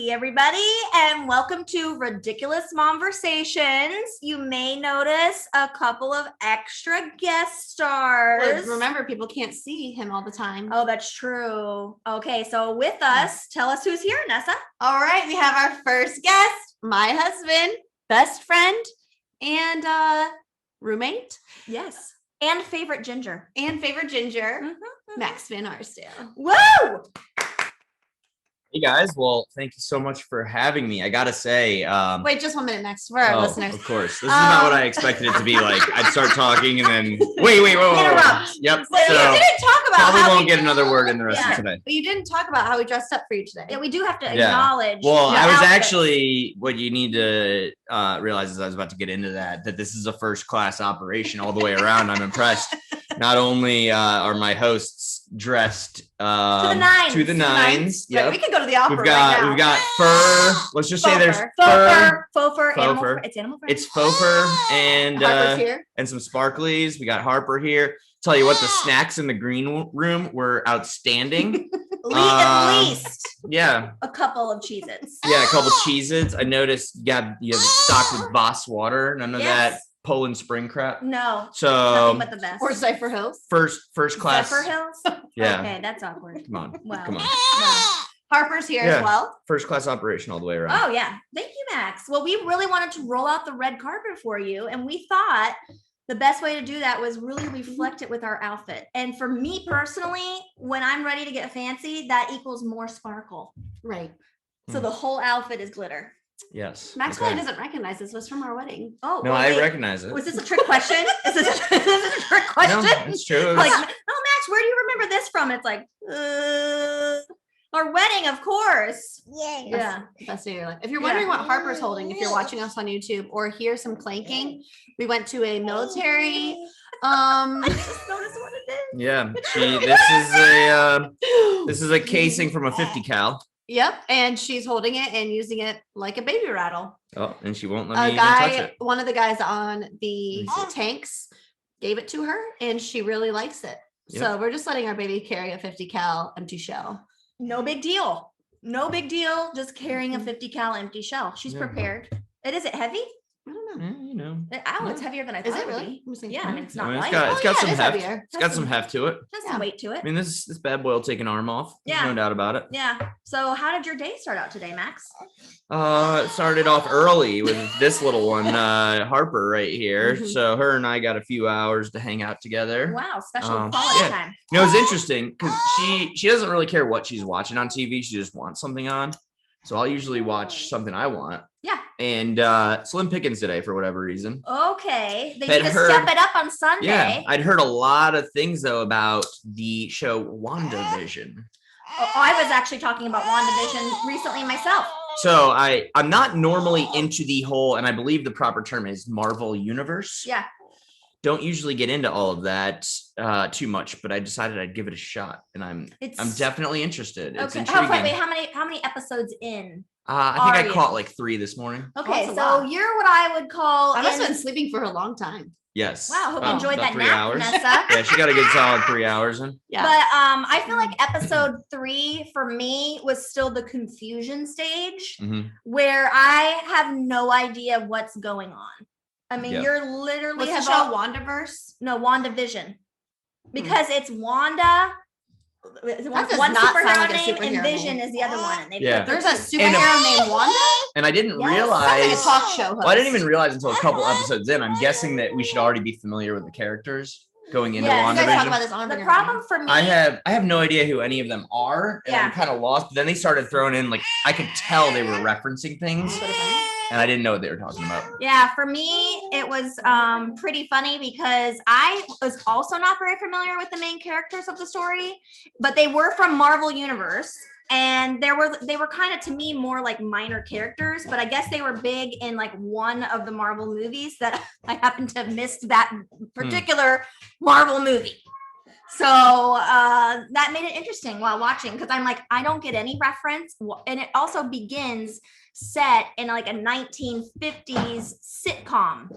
Howdy, everybody, and welcome to Ridiculous Momversations. You may notice a couple of extra guest stars. Well, remember, people can't see him all the time. Oh, that's true. Okay, so with us, tell us who's here, Nessa. All right, we have our first guest, my husband, best friend, and roommate. Yes. And favorite ginger. Max Van Arsdale. Woo! Hey guys, well, thank you so much for having me. I gotta say, Wait, just 1 minute, Max, for our listeners. Of course, this is not what I expected it to be like. I'd start talking and then wait. Interrupt. Yep. But So you didn't talk about probably how won't get another word in the rest of today. But you didn't talk about how we dressed up for you today. Yeah, we do have to acknowledge. Well, the I was outfits. actually, what you need to realize is I was about to get into that this is a first class operation all the way around. I'm impressed. Not only are my hosts dressed to the nines. Yep. Right, we can go to the opera We've got fur. Let's just say there's faux fur. It's animal fur. It's faux fur and some sparklies. We got Harper here. Tell you what, the snacks in the green room were outstanding. At least a couple of Cheez-Its. Yeah, a couple Cheez-Its. I noticed you have stocked with Voss water. None of that Poland Spring crap. No. So nothing but the best. Or Cypher Hills. First class. Cypher Hills? Yeah. Okay, that's awkward. Come on. Wow. Come on. Wow. Harper's here as well. First class operation all the way around. Oh yeah. Thank you, Max. Well, we really wanted to roll out the red carpet for you, and we thought the best way to do that was really reflect it with our outfit. And for me personally, when I'm ready to get fancy, that equals more sparkle. Right. So the whole outfit is glitter. Yes. Max probably doesn't recognize this. Was from our wedding. Oh no, I recognize it. Was this a trick question? Is this a trick question? No, it's true. Like, oh, Max, where do you remember this from? It's like, our wedding, of course. Yeah. Best day of your life. If you're wondering what Harper's holding, if you're watching us on YouTube or hear some clanking, we went to a military. I just noticed what it is. Yeah. This is a casing from a 50 cal. Yep, and she's holding it and using it like a baby rattle. Oh, and she won't let me even touch it. One of the guys on the tanks gave it to her, and she really likes it. Yep. So we're just letting our baby carry a 50 cal empty shell. No big deal. No big deal. Just carrying a 50 cal empty shell. She's prepared. Is it heavy? I don't know. It's heavier than I thought. Is it really? Yeah, I mean, it's not light. It's got some heft. It's got some heft to it. Has some weight to it. I mean, this bad boy will take an arm off. Yeah. No doubt about it. Yeah. So how did your day start out today, Max? It started off early with this little one, Harper right here. Mm-hmm. So her and I got a few hours to hang out together. Wow, special quality time. You know, it's interesting because she doesn't really care what she's watching on TV. She just wants something on. So I'll usually watch something I want. Yeah. And Slim Pickens today for whatever reason. Okay. They need to step it up on Sunday. Yeah. I'd heard a lot of things though about the show WandaVision. Oh, I was actually talking about WandaVision recently myself. So I'm not normally into the whole, and I believe the proper term is Marvel Universe. Yeah. Don't usually get into all of that too much, but I decided I'd give it a shot, and I'm definitely interested. It's intriguing. Wait, how many episodes in? I think I caught like 3 this morning. Okay, so you're what I would call. I must have been sleeping for a long time. Yes. Wow, hope you enjoyed that 3 nap, hours. Vanessa. Yeah, she got a good solid 3 hours in. Yeah. But I feel like episode 3 for me was still the confusion stage, where I have no idea what's going on. I mean, you're literally What's the show WandaVerse? No, WandaVision, because it's Wanda. That does one not superhero sound like a name, superhero and Vision name. is the other one. And There's a superhero named Wanda. And I didn't realize. Sounds like a talk show host. Well, I didn't even realize until a couple episodes in. I'm guessing that we should already be familiar with the characters going into WandaVision. The problem for me, I have no idea who any of them are, and I'm kind of lost. But then they started throwing in, like, I could tell they were referencing things, and I didn't know what they were talking about. Yeah, for me, it was pretty funny because I was also not very familiar with the main characters of the story, but they were from Marvel Universe. And they were kind of, to me, more like minor characters, but I guess they were big in like one of the Marvel movies that I happened to have missed that particular Marvel movie. So that made it interesting while watching, because I'm like, I don't get any reference. And it also begins set in like a 1950s sitcom.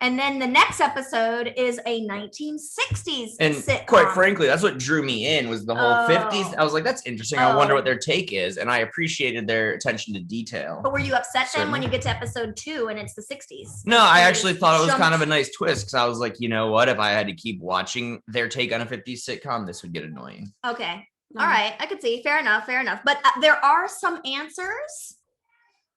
And then the next episode is a 1960s And sitcom. quite frankly, that's what drew me in was the whole 50s. I was like, that's interesting. I wonder Oh. what their take is. And I appreciated their attention to detail. But were you upset then when Certainly. you get to episode 2 and it's the 60s? No, I And actually you thought it was jumped- kind of a nice twist because I was like, you know what? If I had to keep watching their take on a 50s sitcom, this would get annoying. Okay. All right. I could see. Fair enough. Fair enough. But there are some answers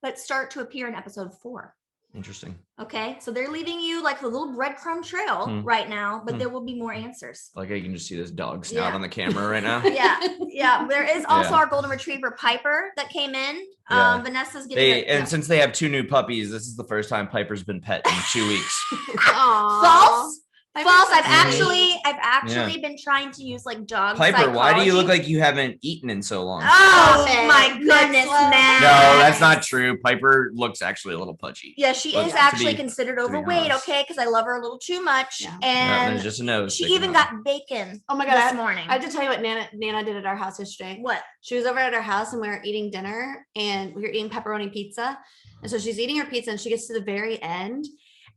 that start to appear in episode 4. Interesting. Okay. So they're leaving you like a little breadcrumb trail right now, but there will be more answers. Like I can just see this dog snout Yeah. on the camera right now. Yeah. Yeah. There is also Yeah. our golden retriever Piper that came in. Yeah. Vanessa's getting Since they have 2 new puppies, this is the first time Piper's been pet in 2 weeks. false. False. I've Mhm. actually been trying to use like dog Piper, why do you look psychology. like you haven't eaten in so long? Oh Okay. my goodness, level. man. No, that's not true. Piper looks actually a little pudgy. Yeah, she But is to actually be- considered be overweight, honest. okay? Because I love her a little too much. Yeah. Yeah, And there's just a nose. she sticking even out. got bacon Oh my this God. morning. I have to tell you what Nana did at our house yesterday. What? She was over at our house and we were eating dinner and we were eating pepperoni pizza. And so she's eating her pizza and she gets to the very end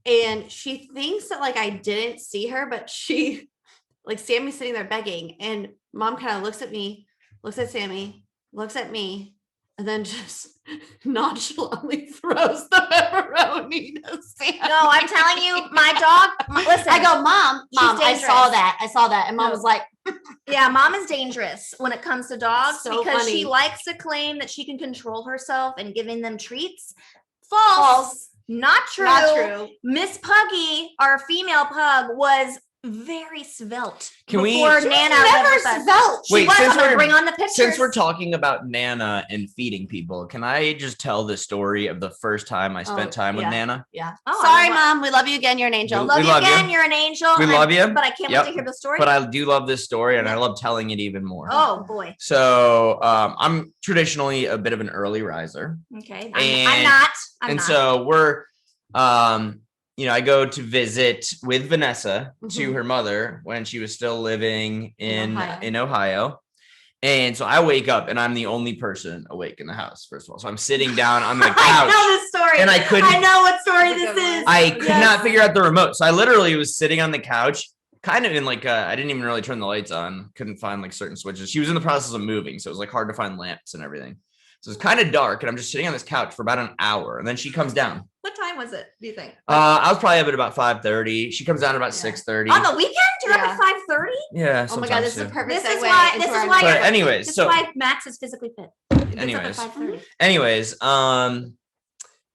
and she thinks that like I didn't see her, but she like Sammy's sitting there begging and mom kind of looks at me, looks at Sammy, looks at me, and then just nonchalantly throws the pepperoni to Sammy. No, I'm telling you, my dog. Listen, I go, Mom, She's I dangerous. saw that. And mom No. was like, yeah, mom is dangerous when it comes to dogs So because she funny. likes to claim that she can control herself and giving them treats. False. Not true. not true. Miss Puggy, our female pug, was very svelte. Can we- before She was Nana never lived with us. svelte. She Wait, was. since I'm gonna we're- bring on the pictures. Since we're talking about Nana and feeding people, can I just tell the story of the first time I spent time with yeah. Nana? Yeah. Oh, Sorry, I love- Mom. We love you again. You're an angel. We Love you love you. again. You're an angel. We love you. But I can't Yep. wait to hear the story. But I do love this story and I love telling it even more. Oh boy. So I'm traditionally a bit of an early riser. Okay. I'm And- not. I'm and not. so we're I go to visit with Vanessa to Mhm. her mother when she was still living In in Ohio. Ohio. And so I wake up and I'm the only person awake in the house, first of all. So I'm sitting down on the I know couch this story. and I couldn't know what story That's a this good one. is. I could Yes. not figure out the remote. So I literally was sitting on the couch, kind of in like I didn't even really turn the lights on. Couldn't find like certain switches. She was in the process of moving, so it was like hard to find lamps and everything. So it's kind of dark, and I'm just sitting on this couch for about an hour, and then she comes down. What time was it? Do you think? I was probably up at about 5:30. She comes down at about Yeah. 6:30. On the weekend? You're up Yeah. at 5:30? Yeah. Oh my God, this sometimes is a too. perfect This is segue why. into This our is why. But you're- anyways, this so- is why Max is physically fit. He gets up at Anyways. 5:30. Anyways,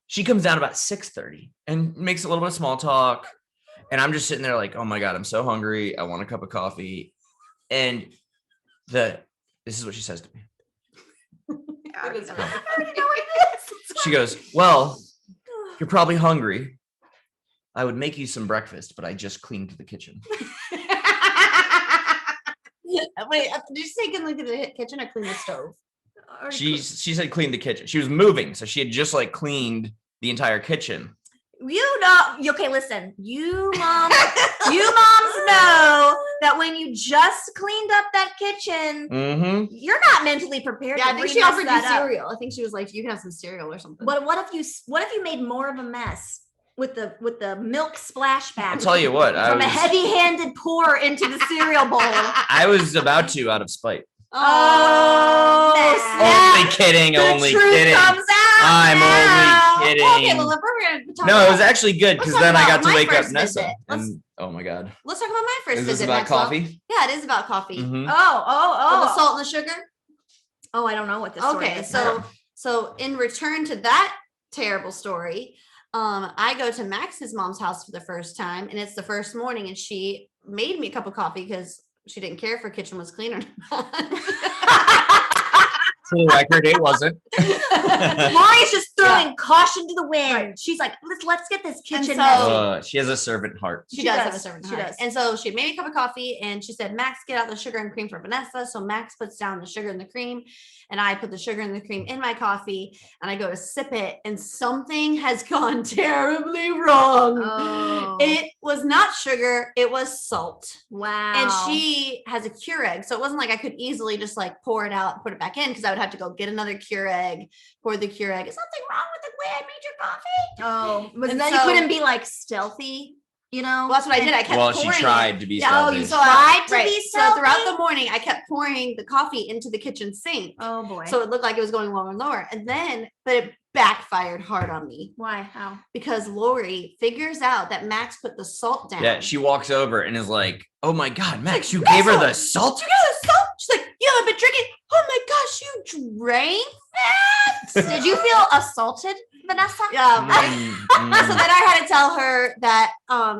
she comes down about 6:30 and makes a little bit of small talk. And I'm just sitting there like, oh my God, I'm so hungry. I want a cup of coffee. And this is what she says to me. I already know I what it is. She goes, well, you're probably hungry. I would make you some breakfast, but I just cleaned the kitchen. Wait, did you say clean the kitchen or clean the stove? She said clean the kitchen. She was moving, so she had just like cleaned the entire kitchen. You know, okay, listen, you moms know that when you just cleaned up that kitchen, Mm-hmm. you're not mentally prepared Yeah, to I think she re-mess offered you that up. cereal. I think she was like, you can have some cereal or something. But what if you made more of a mess with the milk splashback? I'll tell you what, from a heavy-handed pour into the cereal bowl. I was about to out of spite. Oh, snap. Only kidding, The only truth kidding. comes out I'm now. only kidding. Okay, well, if we're gonna talk No, it about, was actually good because Let's then talk I got about to my wake up first Nessa. visit. And oh my God. let's talk about my first Is this visit. about Maxwell. coffee? Yeah, it is about coffee. Mhm. Oh. With the salt and the sugar. Oh, I don't know what this story Okay, is. so in return to that terrible story, I go to Max's mom's house for the first time, and it's the first morning, and she made me a cup of coffee because she didn't care if her kitchen was clean or not. For the record, it wasn't. Lori's just throwing caution to the wind. She's like, let's get this kitchen so- messy. She has a servant heart. She She does does. have a servant She heart. does. And so she made me a cup of coffee and she said, Max, get out the sugar and cream for Vanessa. So Max puts down the sugar and the cream, and I put the sugar and the cream in my coffee, and I go to sip it, and something has gone terribly wrong. Oh. It was not sugar, it was salt. Wow. And she has a Keurig. So it wasn't like I could easily just like pour it out and put it back in, because I would have to go get another Keurig, pour the Keurig. Is something wrong with the way I made your coffee? Oh, but And then you so- couldn't be like stealthy, you know? Well, that's what I did. I kept Well, pouring she it. tried to be Yeah, stealthy. you So tried to right. be So throughout stealthy? the morning, I kept pouring the coffee into the kitchen sink. Oh boy. So it looked like it was going lower and lower. And then, but it backfired hard on me why? How? because Lori figures out that Max put the salt down. Yeah, she walks over and is like, "Oh my God, Max, you Max, gave her look, the salt." You got the salt? She's like, you haven't been drinking. Oh my gosh, you drank that? Did you feel assaulted, Vanessa? Yeah. Mm, So then I had to tell her that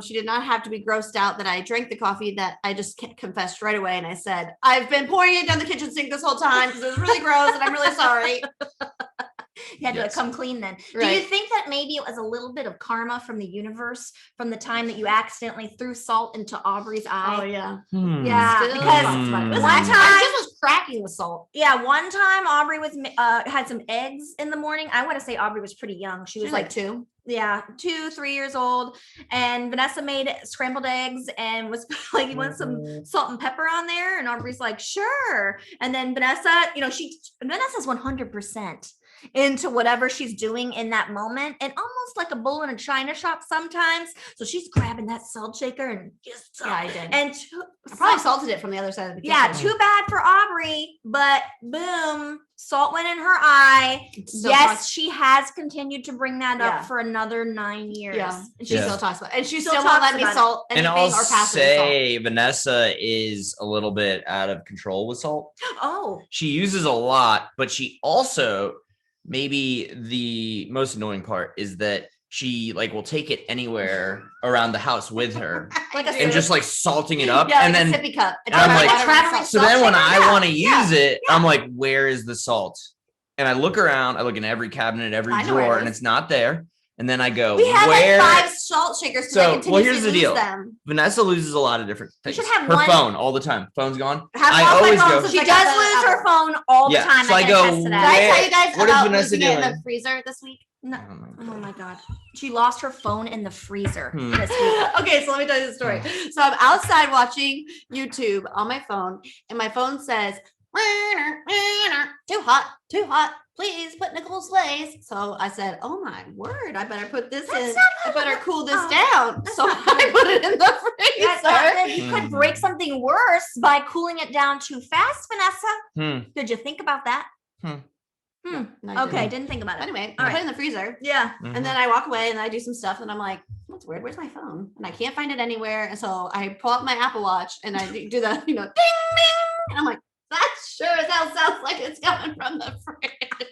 she did not have to be grossed out that I drank the coffee, that I just confessed right away. And I said, I've been pouring it down the kitchen sink this whole time because it was really gross and I'm really sorry. You had Yes. to come clean then. Do you Right. think that maybe it was a little bit of karma from the universe from the time that you accidentally threw salt into Aubrey's eye? Oh, yeah. Hmm. Yeah, Still because talks about it. Listen, one I time- just was cracking the salt. Yeah, one time Aubrey was had some eggs in the morning. I want to say Aubrey was pretty young. She was like 2. yeah, 2-3 years old. And Vanessa made scrambled eggs and was like, you want some salt and pepper on there? And Aubrey's like, sure. And then Vanessa, Vanessa's 100% into whatever she's doing in that moment, and almost like a bull in a china shop sometimes. So she's grabbing that salt shaker and just Yeah, I did. and I probably salted it from the other side of the kitchen. yeah, too bad for Aubrey, but boom, salt went in her eye. Still Yes, talks- she has continued to bring that Yeah. up for another 9 years. Yeah, and she Yeah. still talks about it. And she Still still won't talks let me about it. salt And anything I'll or pass it say Vanessa is a little bit out of control with salt. Oh, She uses a lot, but she also, maybe the most annoying part is that she like will take it anywhere around the house with her like a and just like salting it up. Yeah, and like then a sippy cup. and I'm like, traveling so then when salt I shaker? want to Yeah, use it, I'm like, where is the salt? And I look around, I look in every cabinet, every I know where it drawer, and is. it's not there. And then I go, We had where? like 5 salt shakers because I So, continuously well, here's the lose deal. them. Vanessa loses a lot of different You things. should have Her one- phone all the time. Phone's gone. I have I lost my always phone go- since she I got does the lose her Apple. phone all Yeah, the time. so I can go, attest to Did that. I tell Where- you guys what is about Vanessa losing it in doing? the freezer this week? No. Oh my Oh God. my god, she lost her phone in the freezer Hmm. this week. Okay, so let me tell you the story. So I'm outside watching YouTube on my phone, and my phone says, too hot, please put Nicole's Lays. So I said, oh my word, I better put this That's in. not I better cool this Oh, down. that's So not I put it in the freezer. You could Hmm. break something worse by cooling it down too fast, Vanessa. Hmm. Did you think about that? Hmm. No, I Okay, didn't. didn't think about it. Anyway, All I put right. it in the freezer. Yeah. And then I walk away and I do some stuff and I'm like, that's weird. Where's my phone? And I can't find it anywhere. And so I pull out my Apple Watch and I do the, ding, ding. And I'm like, that sure as hell sounds like it's coming from the fridge.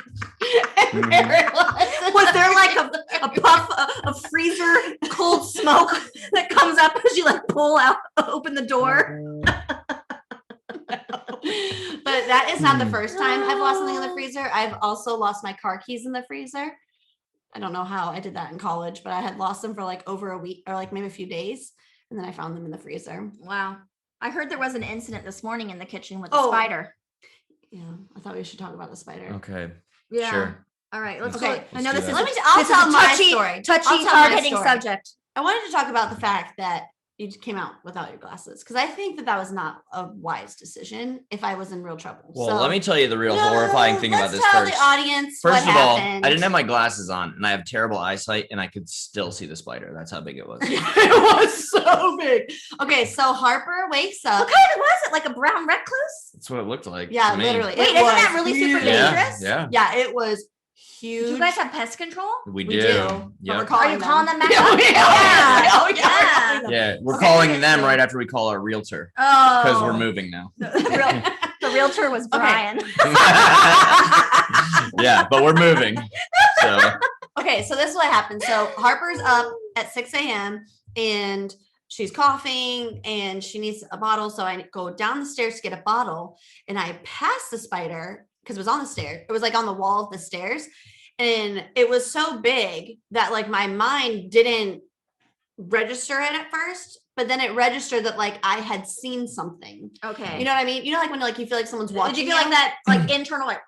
And there it was. Was there like a puff of freezer cold smoke that comes up as you like pull out, open the door? But that is not the first time I've lost something in the freezer. I've also lost my car keys in the freezer. I don't know how I did that in college, but I had lost them for like over a week or like maybe a few days. And then I found them in the freezer. Wow. I heard there was an incident this morning in the kitchen with a Oh. spider. Yeah, I thought we should talk about the spider. Okay. Yeah. Sure. All right. Let's Okay, go. I know let's this do is that. Let me. I'll this is tell a my touchy, story. touchy, I'll tell my hard-hitting story. subject. I wanted to talk about the fact that you came out without your glasses because I think that was not a wise decision if I was in real trouble. Well, So- let me tell you the real No, horrifying thing about let's this tell first. the audience First what of all, happened. I didn't have my glasses on and I have terrible eyesight and I could still see the spider. That's how big it was. It was so big. Okay, so Harper wakes up. What kind of was it? Like a brown recluse? That's what it looked like. Yeah, to me. literally. Wait, It isn't was that really super huge. dangerous? Yeah. Yeah, it was huge. Do you guys have pest control? We We do. do, but Yep. we're calling Are you calling them back Yeah, up? we are. Yeah. Oh, yeah. Yeah. Yeah, we're Okay. calling them right after we call our realtor Oh. because we're moving now. The realtor was Brian. Yeah, but we're moving. So Okay, so this is what happened. So Harper's up at 6 a.m. and she's coughing and she needs a bottle. So I go down the stairs to get a bottle and I pass the spider because it was on the stairs. It was like on the wall of the stairs. And it was so big that like my mind didn't register it at first, but then it registered that like I had seen something. Okay. You know what I mean? You know, like when like you feel like someone's watching. Did you feel like that like internal like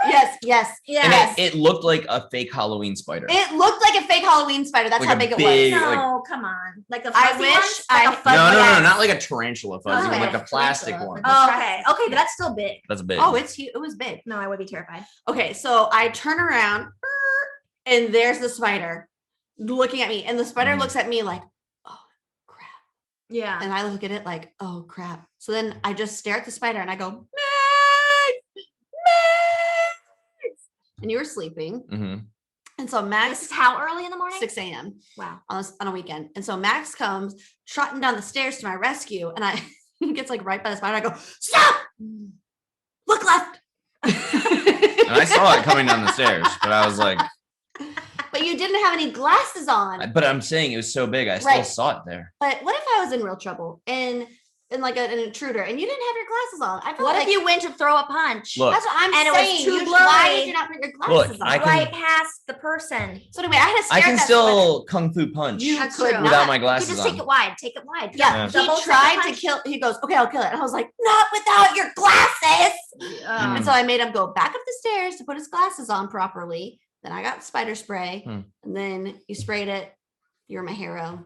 Yes, yes. Yeah. and Yes. it looked like a fake Halloween spider. It looked like a fake Halloween spider. That's Like how a big it big- was. like- No, come on. Like a I fuzzy wish one? I- Like a fuzzy No, one? not like a tarantula fuzzy one, Okay. like a plastic Tarantula. one. Oh, okay. Okay, but that's still big. That's big. Oh, it's huge. It was big. No, I would be terrified. Okay, so I turn around and there's the spider looking at me, and the spider looks at me like, oh crap. Yeah. And I look at it like, oh crap. So then I just stare at the spider and I go, Max! Max! And you were sleeping. Mm-hmm. And so This Max, is how early in the morning? 6 a.m. Wow. on a weekend. And so Max comes trotting down the stairs to my rescue, and I he gets like right by the spider. I go, stop! Look left. And I saw it coming down the stairs, but I was like, But you didn't have any glasses on. but I'm saying it was so big, I still Right. saw it there. But what if I was in real trouble and like an intruder and you didn't have your glasses on? I feel What like if you went to throw a punch? Look, that's what I'm and it was saying. too Why blurry? did you not put your glasses on? I can- right past the person. So anyway, I had to stare I at can that still kung fu punch You That's could true. without not. my You glasses just on. take it wide. Take it wide. Yeah, Double he second tried to punch. kill. He goes, "Okay, I'll kill it." And I was like, "Not without your glasses." Mm. And so I made him go back up the stairs to put his glasses on properly. Then I got spider spray, Hmm. and then you sprayed it. You're my hero,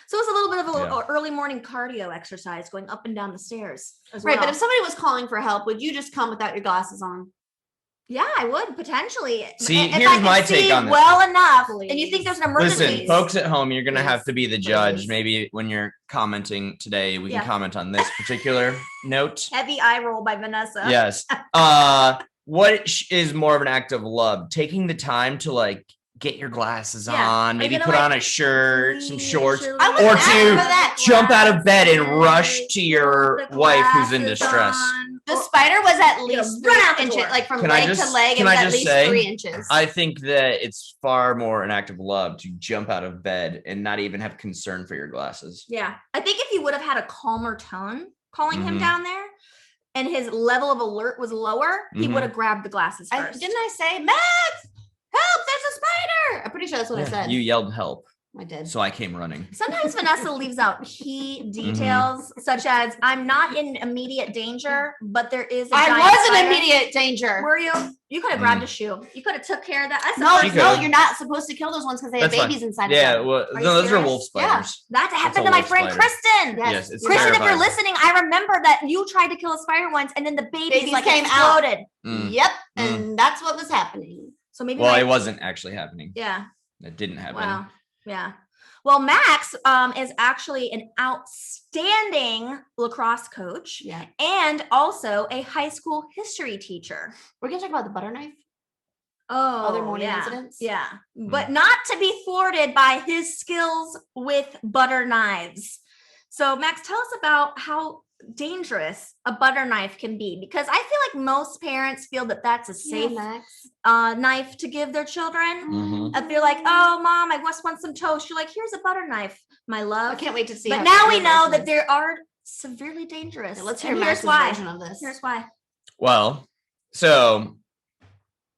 So it's a little bit of a Yeah. early morning cardio exercise going up and down the stairs. As right? well. But if somebody was calling for help, would you just come without your glasses on? yeah, I would potentially. See, If here's I can my take see on this. well enough, and you Please. think there's an emergency. Listen, folks at home, you're gonna have to be the judge. Please. Maybe when you're commenting today, we Yeah. can comment on this particular note. Heavy eye roll by Vanessa. Yes. What is more of an act of love? Taking the time to like get your glasses Yeah. Are on, you maybe gonna, put like, on a shirt, some shorts, I or wasn't asking to for that. jump out of bed and rush to your The wife who's in glasses distress. on. The Or- spider was at You're least gonna run 3 out the inches, door. like from Can I leg to just- leg. It can was I at just least say, 3 inches. I think that it's far more an act of love to jump out of bed and not even have concern for your glasses. Yeah, I think if you would have had a calmer tone calling him Mhm. down there, and his level of alert was lower, he Mhm. would have grabbed the glasses first. Didn't I say, Max, help? There's a spider. I'm pretty sure that's what I said. You yelled help, I did. so I came running. Sometimes Vanessa leaves out key Mm-hmm. details, such as I'm not in immediate danger, but there is. I giant was in spider." immediate danger. Were you? You could have grabbed a shoe. You could have took care of that. That's No, She no, could. you're not supposed to kill those ones because they have That's fine. babies inside Yeah, of them. well, Are no, you those are serious? wolf Yeah. spiders. That That's a happened to my wolf friend spider. Kristen. Yes. Yes, it's Kristen, if you're terrifying. listening, I remember that you tried to kill a spider once, and then the babies Babies like came out. exploded. Mm. Yep, and that's what was happening. So maybe. Well, my- it wasn't actually happening. yeah. It didn't happen. Wow. Yeah. Well, Max is actually an outstanding lacrosse coach Yeah. and also a high school history teacher. We're gonna talk about the butter knife. Oh, Other morning yeah. incidents? Yeah. But not to be thwarted by his skills with butter knives. So, Max, tell us about how dangerous a butter knife can be, because I feel like most parents feel that that's a safe Max. knife to give their children. Mhm. If they're like, oh, mom, I just want some toast. You're like, here's a butter knife, my love. I can't wait to see. But how now we your know version that is. there are severely dangerous. Yeah, let's And hear here's Max's why. version of this. Here's why. Well, so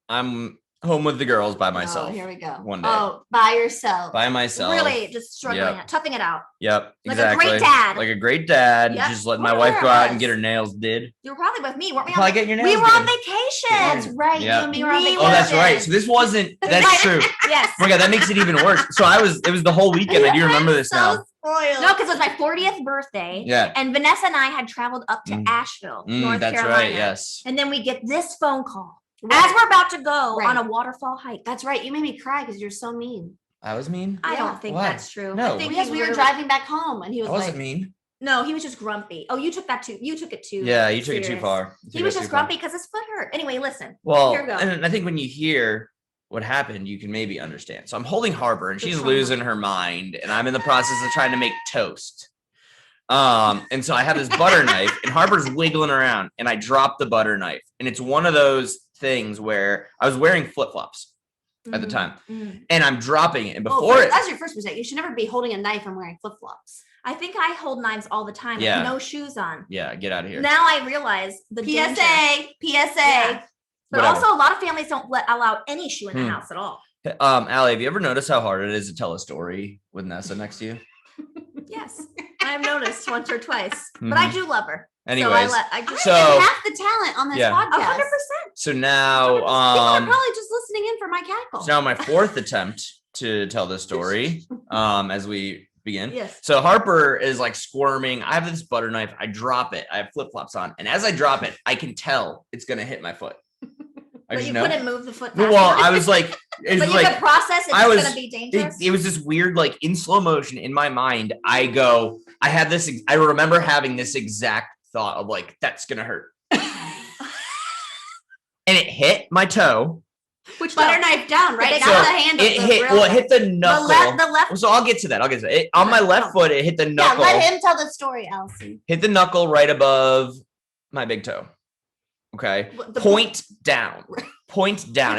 I'm home with the girls by myself. Oh, here we go. one day. Oh, by yourself. By myself. Really just struggling, Yep. toughing it out. Yep. Like a exactly. great dad. Like a great dad. Yep. Just letting my Wonder wife where go it out and was. get her nails did. You were probably with me, weren't we? Probably get your nails we were on did. vacation. That's right. Yeah. You and me were on We Oh, that's were. right. So this wasn't. That's true. Yes. Oh my god, that makes it even worse. So it was the whole weekend. I do remember this now. Spoiled. No, because it was my 40th birthday. Yeah. And Vanessa and I had traveled up to Mm. Asheville, North That's Carolina. right. Yes. And then we get this phone call Right. as we're about to go Right. on a waterfall hike. That's right. You made me cry because you're so mean. I was mean. I Yeah. don't think Why? that's true. No. I think Because he we were literally- driving back home and he was I wasn't like, mean. No, he was just grumpy. Oh, you took that too. You took it too. Yeah, you took it too serious. far. You He took was it just too far. grumpy because his foot hurt. Anyway, listen. Well, Here we go. and I think when you hear what happened, you can maybe understand. So I'm holding Harper and The she's trauma. losing her mind, and I'm in the process of trying to make toast. And so I have this butter knife, and Harper's wiggling around, and I drop the butter knife. And it's one of those things where I was wearing flip-flops at the time, Mm. and I'm dropping it. And well, before it, that's your first mistake. You should never be holding a knife and wearing flip flops. I think I hold knives all the time Yeah. with no shoes on. yeah, get out of here. Now I realize the danger. PSA. Yeah. But Whatever. also, a lot of families don't allow any shoe in the Hmm. house at all. Allie, have you ever noticed how hard it is to tell a story with Nessa next to you? Yes, I've noticed once or twice, but I do love her. Anyways, I just So- half the talent on this Yeah. podcast. 100%. so now, People are probably just listening in for my cackle. so now my fourth attempt to tell this story, as we begin. Yes. So Harper is like squirming. I have this butter knife. I drop it. I have flip flops on, and as I drop it, I can tell it's gonna hit my foot. I But just you know. couldn't move the foot. Well, fast enough. I was like, It's But you like, could process it's I was- gonna be dangerous. it was this weird, like in slow motion in my mind. I remember having this exact thought of like, that's gonna hurt. And it hit my toe. Which butter knife down, right? So Not the handle. It hit the knuckle. the left. So I'll get to that. On my left foot, it hit the Yeah, knuckle. let him tell the story, Elsie. Hit the knuckle right above my big toe. Okay. Point down.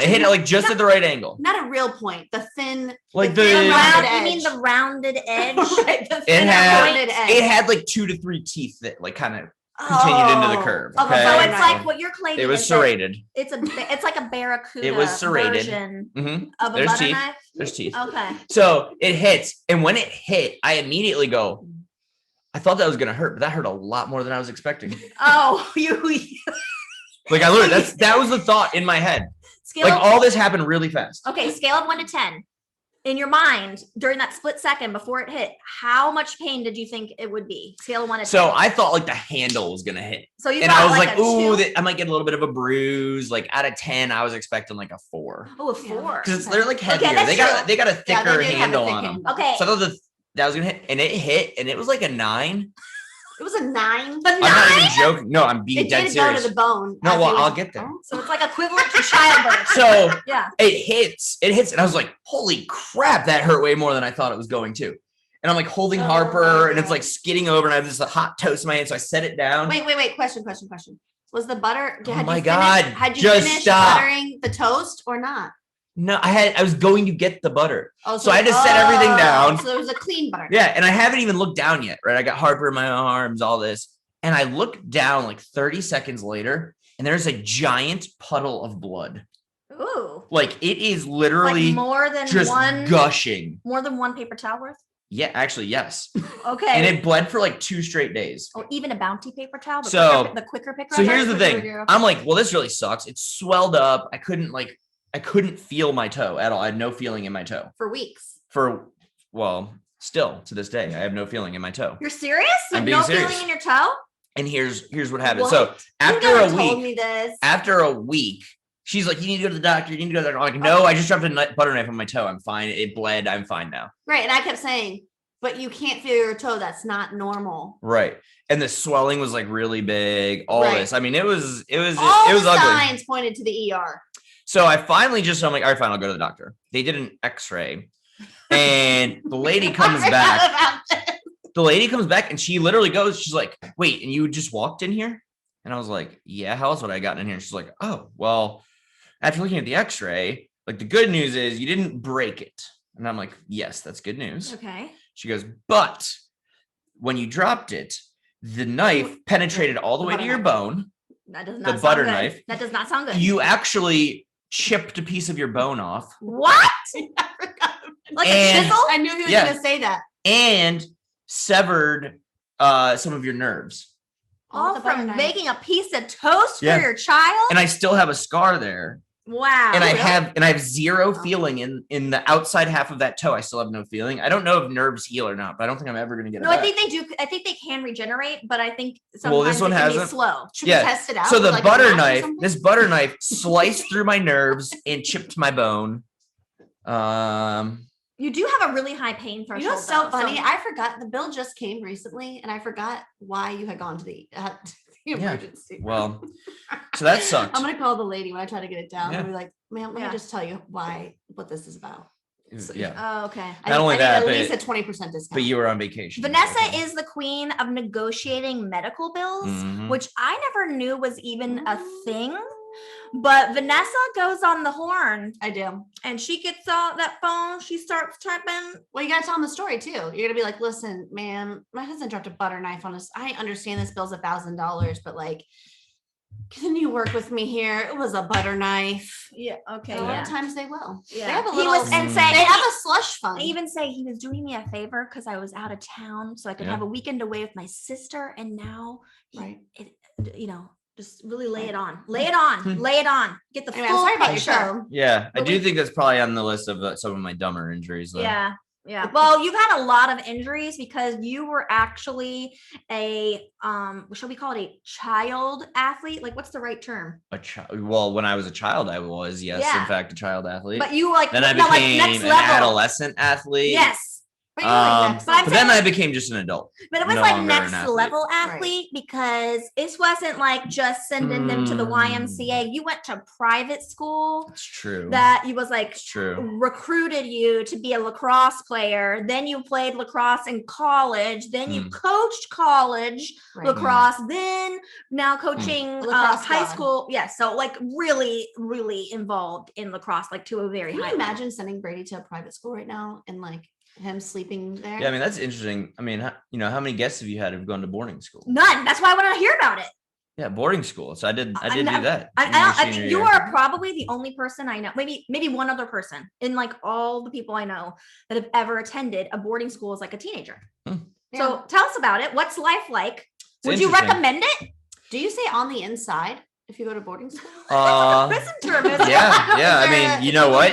It hit it like just at the right angle. Not a real point. The thin, Like the thin the- rounded You edge. mean the rounded edge? Right, the It thin had- rounded edge. It had like 2 to 3 teeth that like kind of continued into the curve. Of a Okay. So butter it's knife. like what you're claiming. It was is that serrated. It's like a barracuda It was serrated. version Mm-hmm. of a There's butter teeth. knife. There's teeth. Okay. So it hits, and when it hit, I immediately go, I thought that was gonna hurt, but that hurt a lot more than I was expecting. Oh, Like I literally, that was the thought in my head. scale. Like all this happened really fast. Okay, scale of 1 to 10. In your mind, during that split second before it hit, how much pain did you think it would be? Scale of 1 to 10. So I thought like the handle was gonna hit, So you and thought I was like, a ooh, 2? I might get a little bit of a bruise. Like out of 10, I was expecting like a 4 Oh, a 4. because they're like heavier. that's they got true. they got a Yeah, thicker they do have a handle thick on them. handle. Okay. So I thought that was gonna hit, and it hit, and it was like a 9. It was a 9. A I'm not 9? even joking. No, I'm being It dead did go serious. to the bone. No, as well, he was- I'll get there. Oh. So it's like equivalent to childbirth. So Yeah. it hits, and I was like, holy crap, that hurt way more than I thought it was going to. And I'm like holding Oh Harper, my and it's God. like skidding over, and I have this hot toast in my hand, so I set it down. Wait. Question. Was the butter? Oh had my you God, Finished, had you just finished stop. buttering the toast or not? No, I was going to get the butter. Oh, So I had to set everything down. So there was a clean butter. Yeah, and I haven't even looked down yet, right? I got Harper in my arms, all this. And I look down like 30 seconds later, and there's a giant puddle of blood. Ooh. Like it is literally Like more than just one gushing. more than one paper towel worth? Yeah, actually, yes. Okay. And it bled for like 2 straight days. or even a bounty paper towel. So- The quicker picker. So up? here's the quicker thing. you're- I'm like, well, this really sucks. It's swelled up. I couldn't feel my toe at all. I had no feeling in my toe For weeks. still to this day. I have no feeling in my toe. You're serious? You I'm have being no serious. feeling in your toe? And here's what happened. What? So after you a never told week, me this. after a week, she's like, you need to go to the doctor. You need to go to the doctor. I'm like, no, I just dropped a butter knife on my toe. I'm fine. It bled. I'm fine now. Right, and I kept saying, but you can't feel your toe. That's not normal. Right. And the swelling was like really big. All Right. this. I mean, it was All ugly. signs pointed to the ER. So I finally I'm like, all right, fine, I'll go to the doctor. They did an x-ray and the lady comes I forgot back. about this. The lady comes back and she literally goes, she's like, wait, and you just walked in here? And I was like, yeah, how else would I have gotten in here? And she's like, oh, well, after looking at the x-ray, like the good news is you didn't break it. And I'm like, yes, that's good news. Okay. She goes, but when you dropped it, the knife penetrated all the way to your bone. That does not The sound butter good. knife. That does not sound good. You actually chipped a piece of your bone off what? I forgot. Like And- a chisel? I knew he was Yeah. going to say that. and severed some of your nerves. All the butter from knife. making a piece of toast Yeah. for your child? And I still have a scar there. Wow. And I really? have zero feeling in the outside half of that toe. I still have no feeling. I don't know if nerves heal or not, but I don't think I'm ever going to get it No, I back. think they do. I think they can regenerate, but I think sometimes Well, this one it can be hasn't. slow. Should Yeah. we test it out? So with, the like, a butter match or knife, something? this butter knife sliced through my nerves and chipped my bone. You do have a really high pain threshold. You know what's so though, funny? I forgot the bill just came recently, and I forgot why you had gone to the emergency. Well, so that sucked. I'm gonna call the lady when I try to get it down Yeah. and be like, "Ma'am, let Yeah. me just tell you what this is about." Yeah. Oh, okay. Not only that, at but- least a 20% discount. But you were on vacation. Vanessa Okay. is the queen of negotiating medical bills, Mhm. which I never knew was even a thing. But Vanessa goes on the horn I do. and she gets on that phone. She starts typing. Well, you gotta tell them the story too. You're gonna be like, "Listen, ma'am, my husband dropped a butter knife on us. I understand this bill's $1,000, but like, can you work with me here? It was a butter knife." Yeah. Okay. A lot of times they will. Yeah. They have a He little. was and saying they have a slush fund. I even say he was doing me a favor because I was out of town, so I could Yeah. have a weekend away with my sister. And now, Right. just really lay Right. it on, lay it on, Hmm. lay it on. Get the Anyway, full I'm sorry about your picture. toe. Yeah, I But do we- think that's probably on the list of some of my dumber injuries. Though. Yeah. Yeah. Well, you've had a lot of injuries because you were actually a shall we call it a child athlete? Like, what's the right term? Well, when I was a child, I was, yes, Yeah. in fact, a child athlete. But you like Then I no, became like next an level. adolescent athlete. Yes. But you're like next but I'm But then I saying- became just an adult. But it was no like longer an next athlete. level athlete because it wasn't like just sending them to the YMCA. You went to private school It's true. that you was like It's true. recruited you to be a lacrosse player. Then you played lacrosse in college. Then you coached college Right. lacrosse. Then now coaching Lacrosse high god. school. Yeah, so like really, really involved in lacrosse, like to a very Can high you level. imagine sending Brady to a private school right now and like him sleeping there? Yeah, I mean, that's interesting. I mean, how many guests have you had who've gone to boarding school? None. That's why I want to hear about it. Yeah, boarding school. So I did do that. You are probably the only person I know, maybe one other person in like all the people I know that have ever attended a boarding school as like a teenager. So tell us about it. What's life like? Would you recommend it? Do you say on the inside if you go to boarding school? Prison term, isn't it? Yeah. I mean, you know what?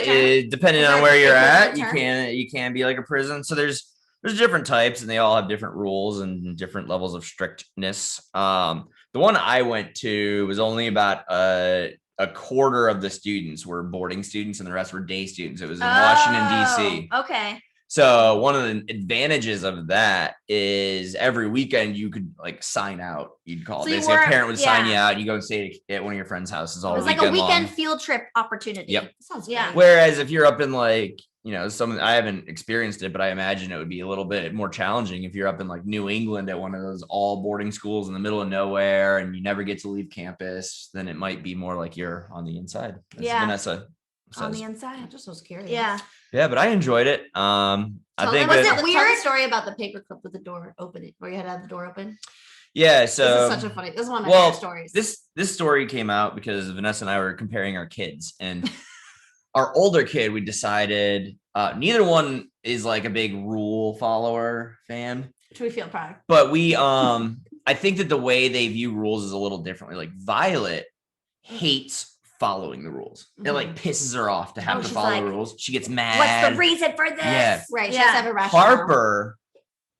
Depending on where you're at, you term? can be like a prison. So there's different types, and they all have different rules and different levels of strictness. The one I went to was only about a quarter of the students were boarding students, and the rest were day students. It was in Washington, D.C. Okay. So one of the advantages of that is every weekend you could like sign out. You'd call So it. you Basically, a weren't- parent would yeah. sign you out. You go and stay at one of your friends' houses all It was weekend like a weekend long. field trip opportunity. Yep. Sounds Yeah. great. Whereas if you're up in like, I haven't experienced it, but I imagine it would be a little bit more challenging if you're up in like New England at one of those all boarding schools in the middle of nowhere and you never get to leave campus, then it might be more like you're on the inside. As Yeah. Vanessa On says. the I inside. just was curious. Yeah. Yeah, but I enjoyed it. I think Was that, it Tell weird? the story about the paperclip with the door open, where you had to have the door open. yeah. This So is such a funny. This is one of my well, favorite stories. this story came out because Vanessa and I were comparing our kids, and our older kid, we decided neither one is like a big rule follower fan, which we feel proud. but we I think that the way they view rules is a little differently. Like Violet hates following the rules. It like pisses her off to have to she's follow like, rules. She gets mad. What's the reason for this? Yeah. Right. She Yeah. has to have a rationale. Harper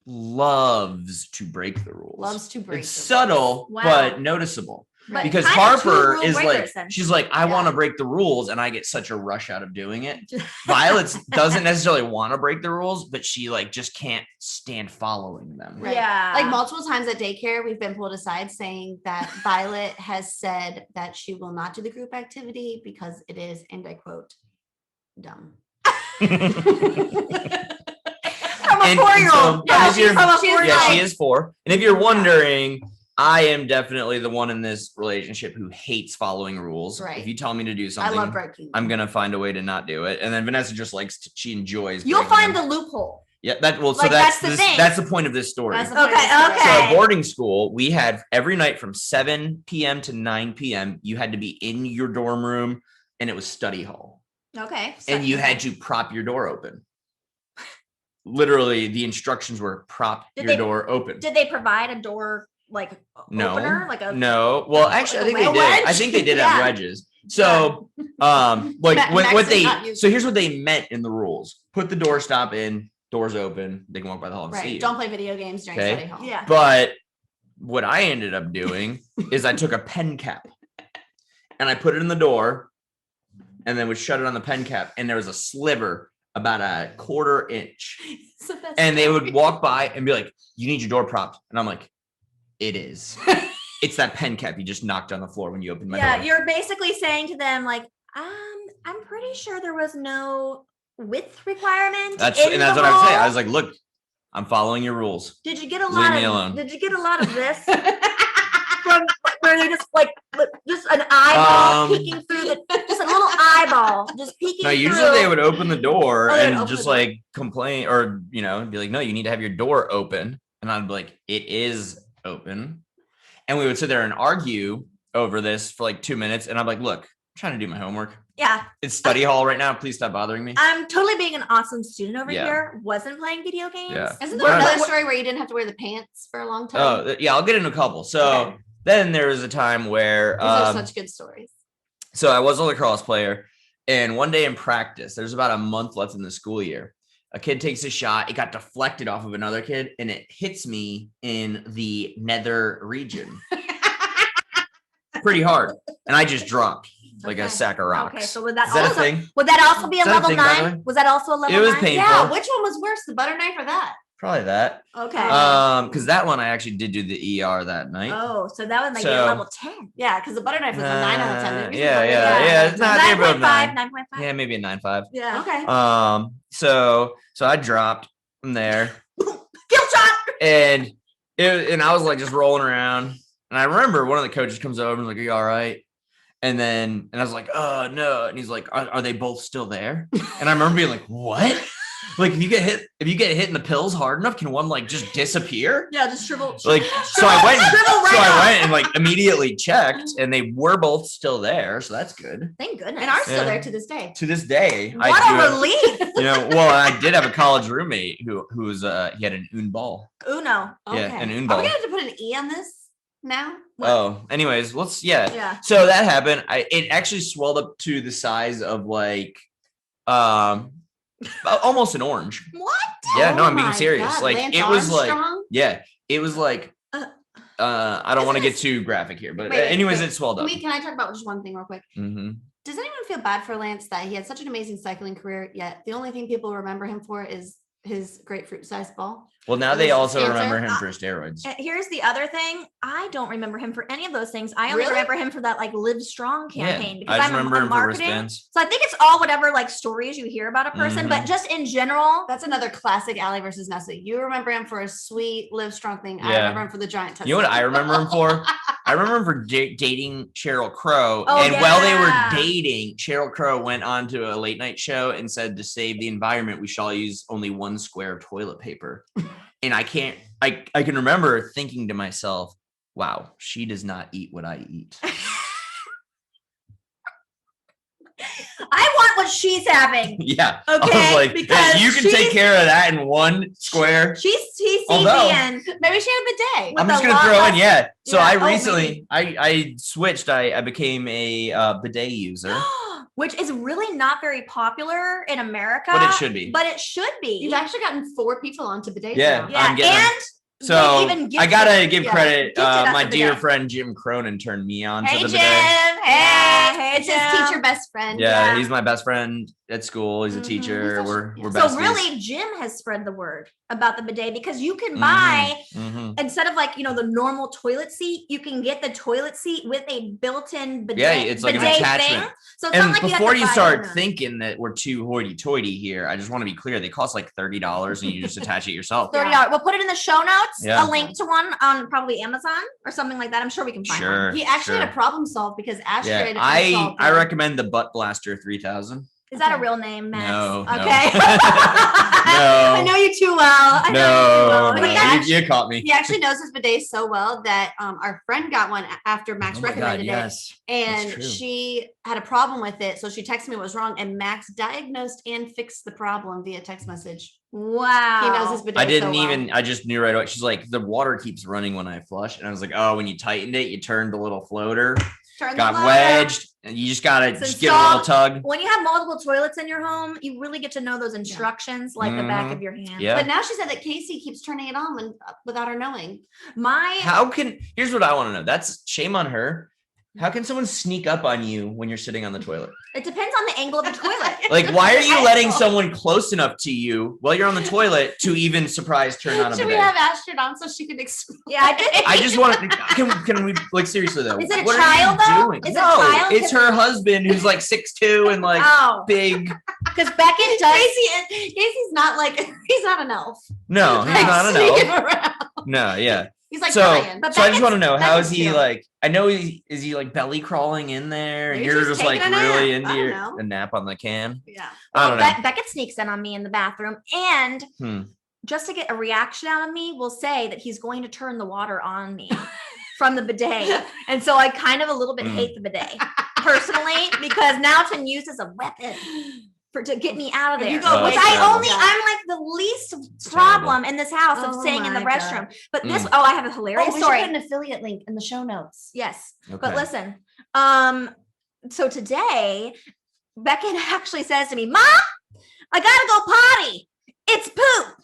loves to break the rules. Loves to break. It's the subtle Wow. but noticeable. But Because kind of two Harper rule is like, breakers then. she's like, I Yeah. want to break the rules, and I get such a rush out of doing it. Violet doesn't necessarily want to break the rules, but she like just can't stand following them. Right. Yeah. Like multiple times at daycare, we've been pulled aside saying that Violet has said that she will not do the group activity because it is, and I quote, dumb. From a And 4-year-old. so, if you're- from a she's 4-year-old. Yeah, she is 4. And if you're wondering, I am definitely the one in this relationship who hates following rules. Right. If you tell me to do I something, love breaking. I'm gonna find a way to not do it. And then Vanessa just likes she enjoys. You'll breaking find them. the loophole. Yeah, so Like, that's that's the thing. that's the point of this story. That's the Okay, point of the story. okay. So boarding school, we had every night from 7 p.m. to 9 p.m. You had to be in your dorm room, and it was study hall, Okay. and you had to prop your door open. Literally, the instructions were prop Did your they- door open. Did they provide a door like No, opener? Like a no. Well, actually, I think they a did. I wedge? think they did Yeah. have wedges. So, like Max what is they not used- so here's what they meant in the rules: put the door stop in, doors open, they can walk by the hall and see Right. you. Don't play video games during Okay. study hall. Yeah. But what I ended up doing is I took a pen cap and I put it in the door, and then would shut it on the pen cap, and there was a sliver about a 1/4 inch. It's the best And they story. would walk by and be like, "You need your door propped," and I'm like, "It is." It's that pen cap you just knocked on the floor when you opened my Yeah, door. you're basically saying to them like, I'm pretty sure there was no width requirement. That's in and that's the what I would say. I hall. was like, "Look, I'm following your rules." Did you get a Leave lot me of? alone. Did you get a lot of this from where they just like just an eyeball peeking through just a little eyeball just peeking? No, usually through. they would open the door Oh, they would and open just the door. like complain or be like, "No, you need to have your door open," and I'd be like, "It is open," and we would sit there and argue over this for like 2 minutes, and I'm like, "Look, I'm trying to do my homework. Yeah, It's study hall right now. Please stop bothering me." I'm totally being an awesome student over Yeah. here. Wasn't playing video games. Yeah. Isn't there Well, another story where you didn't have to wear the pants for a long time? Oh, yeah, I'll get into a couple. So Okay. then there was a time where These are such good stories. so I was a lacrosse player, and one day in practice, there's about a month left in the school year. A kid takes a shot. It got deflected off of another kid, and it hits me in the nether region pretty hard, and I just dropped like a sack of rocks. Okay, so Is that a thing? would that also be a Is that a level thing, by the 9? way? Was that also a level 9? It was painful. Yeah, which one was worse, the butter knife or that? Probably that. Okay. Because that one I actually did do the ER that night. Oh, so that would make it a level 10. Yeah, because the butter knife was a 9 out of 10. Yeah. It's not near above 9. 9.5. Yeah, maybe a 9.5. Yeah. Okay. So I dropped from there. Kill shot. And I was like just rolling around. And I remember one of the coaches comes over and was like, "Are you all right?" And I was like, "Oh no." And he's like, are they both still there? And I remember being like, "What?" Like if you get hit in the pills hard enough, can one like just disappear? Yeah, just shrivel. Like so I went and like immediately checked, and they were both still there, so that's good. Thank goodness. And are still there to this day. To this day, What a relief. Well, I did have a college roommate who was he had an un ball. Uno. Okay. Yeah, an un Are ball. we gonna have to put an E on this now? Oh, anyways, Yeah. So that happened. It actually swelled up to the size of like almost an orange. What? Yeah, no, I'm being my serious. God, Like Lance it was Armstrong? it was like I don't want to get too graphic here, but Wait, anyways, wait. it swelled up. Can I talk about just one thing real quick? Mm-hmm. Does anyone feel bad for Lance that he had such an amazing cycling career, yet the only thing people remember him for is his grapefruit-sized ball? Well, now This they is also cancer? remember him for steroids. Here's the other thing. I don't remember him for any of those things. I only Really? remember him for that like Live Strong campaign I because just I'm remember a him for marketing. wristbands. So I think it's all whatever like stories you hear about a person, Mhm. but just in general. That's another classic Allie versus Nessa. You remember him for a sweet Live Strong thing. I Yeah. remember him for the giant touchdown. You know what I remember him for? I remember him for dating Sheryl Crow. Oh, And while they were yeah. dating, Sheryl Crow went on to a late night show and said, to save the environment, we should all use only one square of toilet paper. And I can remember thinking to myself, wow, she does not eat what I eat. I want what she's having. Yeah. I Okay, was like, because you can take she's- care of that in one square. He's seen Although- me and Maybe she had a bidet. With I'm just a gonna lot throw in, less- yeah. So Yeah. I Oh, recently, I switched. I became a bidet user, which is really not very popular in America. but it should be. But it should be. You've actually gotten 4 people onto bidets Yeah. now. yeah, I'm getting- and So they even I gifted- gotta give yeah, credit. gifted us My a dear bidet. friend Jim Cronin turned me on Hey to the Jim. bidet. Hey, It's his teacher best friend. Yeah, Yeah. he's my best friend at school. He's a Mhm. teacher. He's We're such- besties. So really, Jim has spread the word about the bidet because you can Mhm. buy Mhm. instead of like the normal toilet seat, you can get the toilet seat with a built-in bidet. Yeah, it's like an bidet attachment. thing. So it's And not like before you, you have to buy start one. thinking that we're too hoity-toity here, I just want to be clear. They cost like $30, and you just attach it yourself. $30. We'll put it in the show notes. Yeah. A link to one on probably Amazon or something like that. I'm sure we can find Sure. one. He actually sure. had a problem solved because Ashley Yeah, had to I solve recommend the Butt Blaster 3000. Is that a Okay. real name, Max? No, no. Okay. I know you too well. I know you too well. No, But He he, no, actually, you caught me. he actually knows his bidet so well that our friend got one after Max Oh my recommended God, it. yes. And true. she had a problem with it. So she texted me what was wrong. And Max diagnosed and fixed the problem via text message. Wow. He knows his bidet I didn't so well. even, I just knew right away. She's like, the water keeps running when I flush. And I was like, oh, when you tightened it, you turned the little floater, Turn the got load. wedged, and you just gotta It's just give it a little tug. When you have multiple toilets in your home, you really get to know those instructions like the back Mhm. of your hand. Yeah. But now she said that Casey keeps turning it on without her knowing. Here's what I want to know. That's shame on her. How can someone sneak up on you when you're sitting on the toilet? It depends on the angle of the toilet. Like, why are you I letting know. someone close enough to you while you're on the toilet to even surprise turn on a Should we bidet? have Astrid on so she can explain? Yeah, I did. I just want to. Can we like seriously though? Is it a what child, are you though? doing? Is it a no, child? it's her husband who's like 6'2" and like Oh, big. because Beckett does. Casey's not like he's not an elf. No, he's Like, not an sneaking elf. around. No, yeah. He's like So, Brian. But so I just want to know, how is Beckett's he cute. like? I know is he like belly crawling in there, and Maybe you're she's just like taking a really nap. into I don't your know. a nap on the can. Yeah. I don't know. Beckett sneaks in on me in the bathroom, and Hmm. just to get a reaction out of me, will say that he's going to turn the water on me from the bidet, and so I kind of a little bit Mm. hate the bidet personally because now it's been used as a weapon to get me out of And there. you go Which way I terrible. only, I'm like the least problem in this house of Oh staying in the my restroom. God. But this, Mm. I have a hilarious we story. should put an affiliate link in the show notes. Yes. Okay. But listen, so today, Beckett actually says to me, Mom, I gotta go potty. it's poop.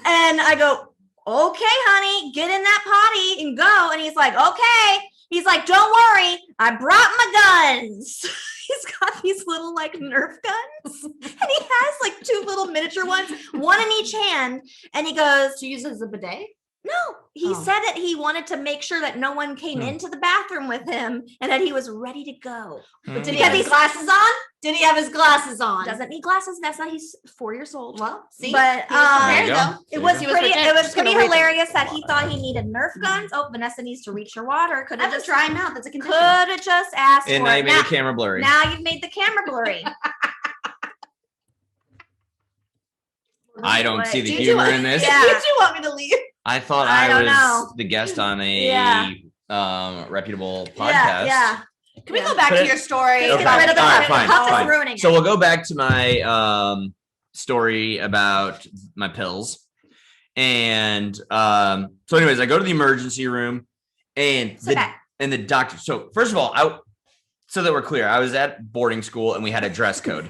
And I go, okay, honey, get in that potty and go. And he's like, okay. He's like, don't worry, I brought my guns. He's got these little like Nerf guns, and he has like 2 little miniature ones, one in each hand. And he goes, To use it as a bidet? no, he said that he wanted to make sure that no one came into the bathroom with him and that he was ready to go. But did he have his glasses on? Did he have his glasses on? Doesn't need glasses, Nessa. He's 4 years old. Well, see, But There you go. it There was you go. pretty. It was Just gonna pretty read them. hilarious that he thought he needed Nerf guns. Oh, Vanessa needs to reach her water. Could I have have a just dry mouth. That's a condition. could have just asked And for now it. you made the camera blurry. Now you've made the camera blurry. I don't see the Did humor in this. Yeah. Did you want me to leave? I thought I I don't was know. the guest on a reputable podcast. Yeah. Can we go back to your story? Okay. Get rid of the All right, cup. fine, The cup fine. is ruining So it. we'll go back to my story about my pills. And so anyways, I go to the emergency room and Sit back. the doctor. So first of all, so that we're clear, I was at boarding school and we had a dress code.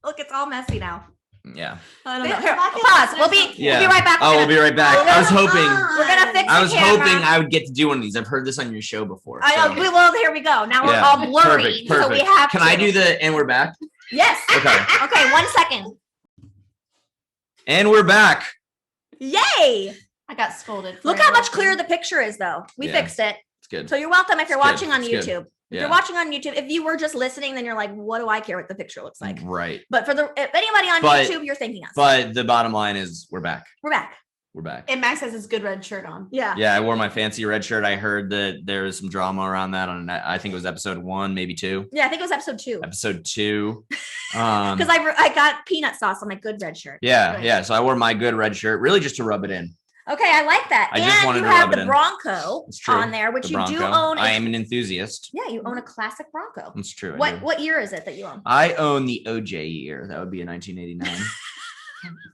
Look, it's all messy now. Yeah. I don't know. Wait, Here, back in. pause. We'll be right back. Oh, we'll be right back. I was hoping We're gonna fix I the was camera. hoping I would get to do one of these. I've heard this on your show before. I know. so- Well, here we go. Now we're Yeah. all blurry, Perfect. so we have. Can to. I do the and we're back? Yes. Okay. Okay. 1 second. And we're back. Yay! I got scolded. Look how much clearer the picture is, though. We Yeah. fixed it. It's good. So you're welcome if you're It's good. watching on It's good. YouTube. If Yeah. you're watching on YouTube, if you were just listening, then you're like, what do I care what the picture looks like? Right. But if anybody on But- YouTube, you're thanking us. But the bottom line is we're back. We're back. We're back. And Max has his good red shirt on. Yeah. Yeah, I wore my fancy red shirt. I heard that there was some drama around that on I think it was episode 1, maybe 2. Yeah, I think it was episode 2. Episode 2. Because I got peanut sauce on my good red shirt. Yeah, Good. yeah. So I wore my good red shirt really just to rub it in. Okay, I like that. I just and wanted you to have rub it the in. Bronco It's true. on there, which The you do Bronco. own. I am an enthusiast. Yeah, you own a classic Bronco. That's true. I do. What year is it that you own? I own the OJ year. That would be a 1989.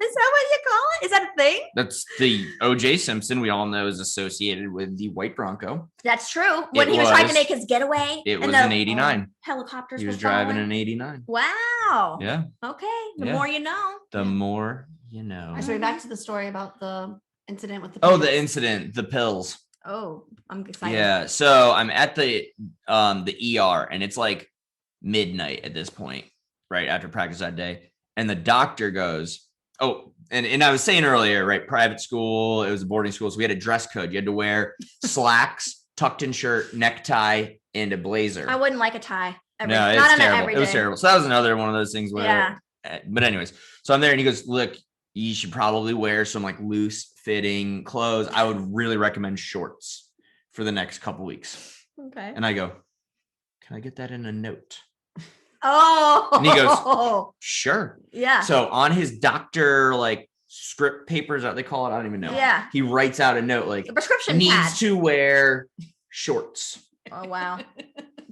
Is that what you call it? Is that a thing? That's the OJ Simpson we all know is associated with the white Bronco. That's true. When It he was trying to was- make his getaway. It and was the an 89. Helicopters He was were driving following. an 89. Wow. Yeah. Okay. The Yeah. more you know. The more you know. All right, so we're back to the story about the incident with the. Oh, the penis. incident, the pills. Oh, I'm excited. Yeah. So I'm at the ER and it's like midnight at this point, right after practice that day. And the doctor goes, oh, and I was saying earlier, right? Private school, it was a boarding school. So we had a dress code. You had to wear slacks, tucked in shirt, necktie, and a blazer. I wouldn't like a tie. No, Not it's on an terrible. It was everyday. terrible. So that was another one of those things where, Yeah. But anyways, so I'm there and he goes, look, you should probably wear some like loose fitting clothes. I would really recommend shorts for the next couple weeks. Okay. And I go, can I get that in a note? Oh. And he goes, sure. yeah. So on his doctor like script papers, that they call it, I don't even know. Yeah. He writes out a note like A prescription needs pad. to wear shorts. Oh wow.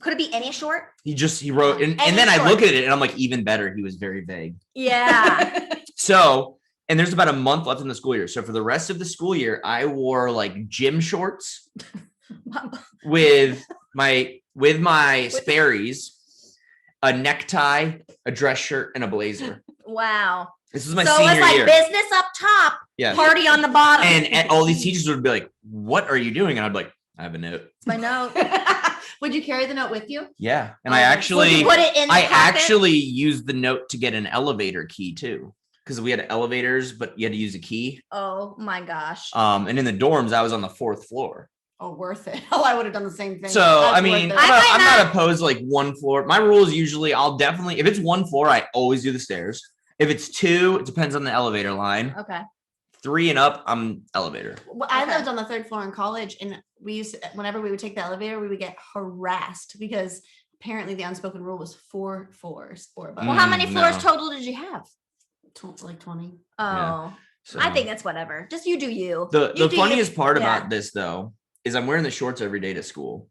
Could it be any short? He wrote, and Any then I short. look at it and I'm like, even better. He was very vague. Yeah. So, and there's about a month left in the school year. So for the rest of the school year, I wore like gym shorts with my Sperry's, a necktie, a dress shirt, and a blazer. Wow. This was my So senior it's like year. business up top, Yeah. party on the bottom. And all these teachers would be like, what are you doing? And I'd be like, I have a note. It's my note. Would you carry the note with you? Yeah. And Oh, I so Would actually, you put it in the I pocket? actually used the note to get an elevator key too. Because we had elevators, but you had to use a key. Oh my gosh. And in the dorms, I was on the 4th floor. Oh, worth it. Oh, I would have done the same thing. So, That's I mean, worth I it. might I'm not- not opposed to like one floor. My rule is usually I'll definitely, if it's one floor, I always do the stairs. If it's 2, it depends on the elevator line. Okay. 3 and up, I'm elevator. Well, I Okay. lived on the 3rd floor in college, and we used to, whenever we would take the elevator, we would get harassed because apparently the unspoken rule was 4 floors or above. Well, how many floors no. total did you have? Like 20. Oh, Yeah. So I think that's whatever. Just you do you. the You do funniest you. part Yeah. about this though is I'm wearing the shorts every day to school,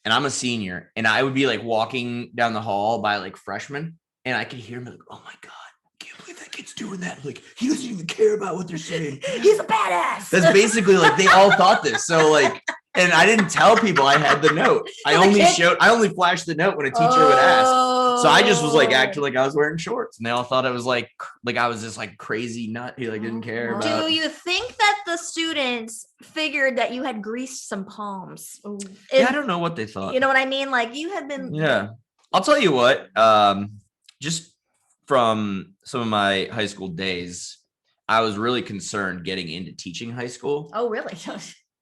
and I'm a senior, and I would be like walking down the hall by like freshmen, and I could hear him like, "Oh my god, I can't believe that kid's doing that! Like he doesn't even care about what they're saying." He's a badass. That's basically like they all thought this. So like, and I didn't tell people I had the note. I So the only kid- I only flashed the note when a teacher would ask. So I just was like acting like I was wearing shorts, and they all thought it was like I was this like crazy nut who like didn't care about. Do you think that the students figured that you had greased some palms? Yeah, I don't know what they thought. You know what I mean? Like you had been. Yeah, I'll tell you what. Just from some of my high school days, I was really concerned getting into teaching high school. Oh, really?